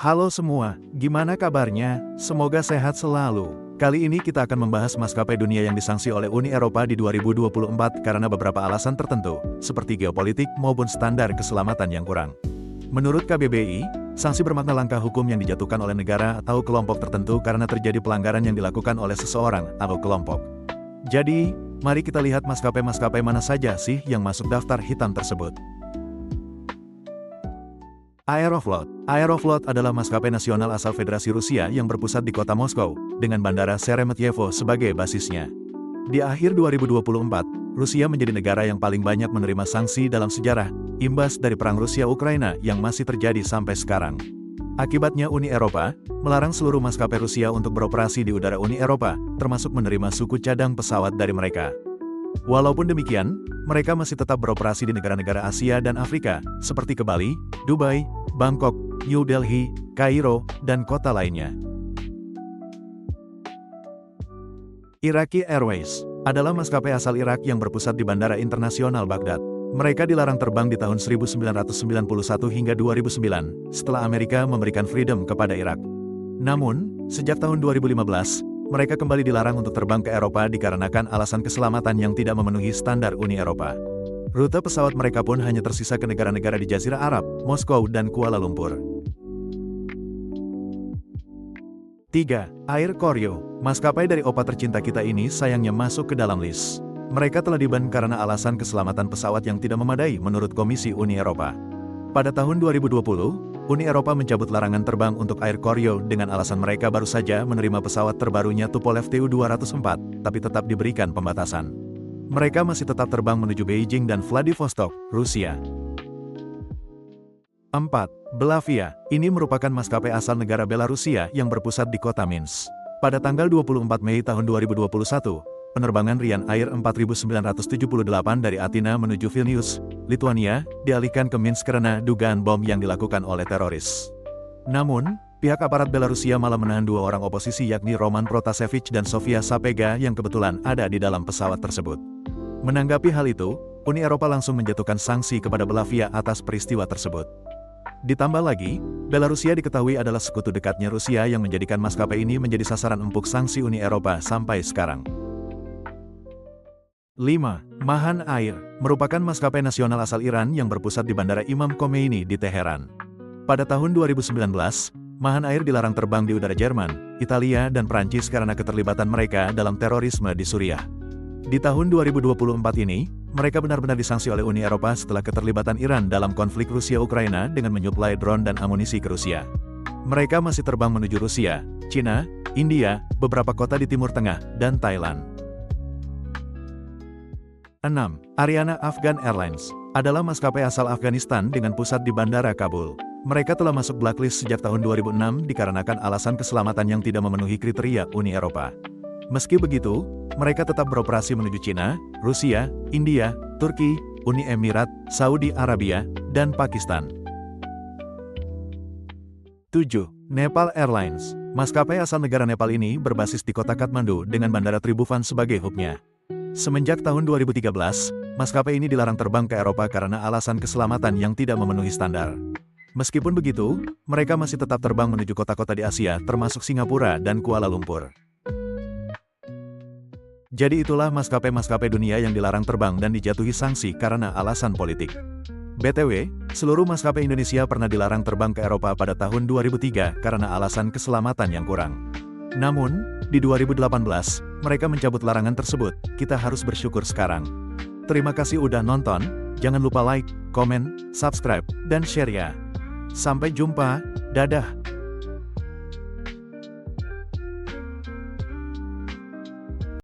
Halo semua, gimana kabarnya? Semoga sehat selalu. Kali ini kita akan membahas maskapai dunia yang disanksi oleh Uni Eropa di 2024 karena beberapa alasan tertentu, seperti geopolitik maupun standar keselamatan yang kurang. Menurut KBBI, sanksi bermakna langkah hukum yang dijatuhkan oleh negara atau kelompok tertentu karena terjadi pelanggaran yang dilakukan oleh seseorang atau kelompok. Jadi, mari kita lihat maskapai-maskapai mana saja sih yang masuk daftar hitam tersebut. Aeroflot. Aeroflot adalah maskapai nasional asal Federasi Rusia yang berpusat di kota Moskow, dengan bandara Sheremetyevo sebagai basisnya. Di akhir 2024, Rusia menjadi negara yang paling banyak menerima sanksi dalam sejarah, imbas dari perang Rusia-Ukraina yang masih terjadi sampai sekarang. Akibatnya Uni Eropa melarang seluruh maskapai Rusia untuk beroperasi di udara Uni Eropa, termasuk menerima suku cadang pesawat dari mereka. Walaupun demikian, mereka masih tetap beroperasi di negara-negara Asia dan Afrika, seperti ke Bali, Dubai, Bangkok, New Delhi, Kairo, dan kota lainnya. Iraqi Airways adalah maskapai asal Irak yang berpusat di Bandara Internasional Baghdad. Mereka dilarang terbang di tahun 1991 hingga 2009, setelah Amerika memberikan freedom kepada Irak. Namun, sejak tahun 2015, mereka kembali dilarang untuk terbang ke Eropa dikarenakan alasan keselamatan yang tidak memenuhi standar Uni Eropa. Rute pesawat mereka pun hanya tersisa ke negara-negara di Jazirah Arab, Moskow dan Kuala Lumpur. 3. Air Koryo. Maskapai dari opa tercinta kita ini sayangnya masuk ke dalam list. Mereka telah di-ban karena alasan keselamatan pesawat yang tidak memadai menurut Komisi Uni Eropa. Pada tahun 2020, Uni Eropa mencabut larangan terbang untuk Air Koryo dengan alasan mereka baru saja menerima pesawat terbarunya Tupolev Tu-204, tapi tetap diberikan pembatasan. Mereka masih tetap terbang menuju Beijing dan Vladivostok, Rusia. 4. Belavia. Ini merupakan maskapai asal negara Belarusia yang berpusat di kota Minsk. Pada tanggal 24 Mei tahun 2021, penerbangan Rian Air 4978 dari Athena menuju Vilnius, Lithuania, dialihkan ke Minsk karena dugaan bom yang dilakukan oleh teroris. Namun, pihak aparat Belarusia malah menahan dua orang oposisi yakni Roman Protasevich dan Sofia Sapega yang kebetulan ada di dalam pesawat tersebut. Menanggapi hal itu, Uni Eropa langsung menjatuhkan sanksi kepada Belavia atas peristiwa tersebut. Ditambah lagi, Belarusia diketahui adalah sekutu dekatnya Rusia yang menjadikan maskapai ini menjadi sasaran empuk sanksi Uni Eropa sampai sekarang. 5. Mahan Air merupakan maskapai nasional asal Iran yang berpusat di Bandara Imam Khomeini di Teheran. Pada tahun 2019, Mahan Air dilarang terbang di udara Jerman, Italia, dan Prancis karena keterlibatan mereka dalam terorisme di Suriah. Di tahun 2024 ini, mereka benar-benar disanksi oleh Uni Eropa setelah keterlibatan Iran dalam konflik Rusia-Ukraina dengan menyuplai drone dan amunisi ke Rusia. Mereka masih terbang menuju Rusia, China, India, beberapa kota di Timur Tengah, dan Thailand. 6. Ariana Afghan Airlines adalah maskapai asal Afghanistan dengan pusat di Bandara Kabul. Mereka telah masuk blacklist sejak tahun 2006 dikarenakan alasan keselamatan yang tidak memenuhi kriteria Uni Eropa. Meski begitu, mereka tetap beroperasi menuju China, Rusia, India, Turki, Uni Emirat, Saudi Arabia, dan Pakistan. 7. Nepal Airlines. Maskapai asal negara Nepal ini berbasis di kota Kathmandu dengan Bandara Tribhuvan sebagai hubnya. Semenjak tahun 2013, maskapai ini dilarang terbang ke Eropa karena alasan keselamatan yang tidak memenuhi standar. Meskipun begitu, mereka masih tetap terbang menuju kota-kota di Asia termasuk Singapura dan Kuala Lumpur. Jadi itulah maskapai-maskapai dunia yang dilarang terbang dan dijatuhi sanksi karena alasan politik. BTW, seluruh maskapai Indonesia pernah dilarang terbang ke Eropa pada tahun 2003 karena alasan keselamatan yang kurang. Namun, di 2018, mereka mencabut larangan tersebut. Kita harus bersyukur sekarang. Terima kasih udah nonton, jangan lupa like, komen, subscribe, dan share ya. Sampai jumpa, dadah.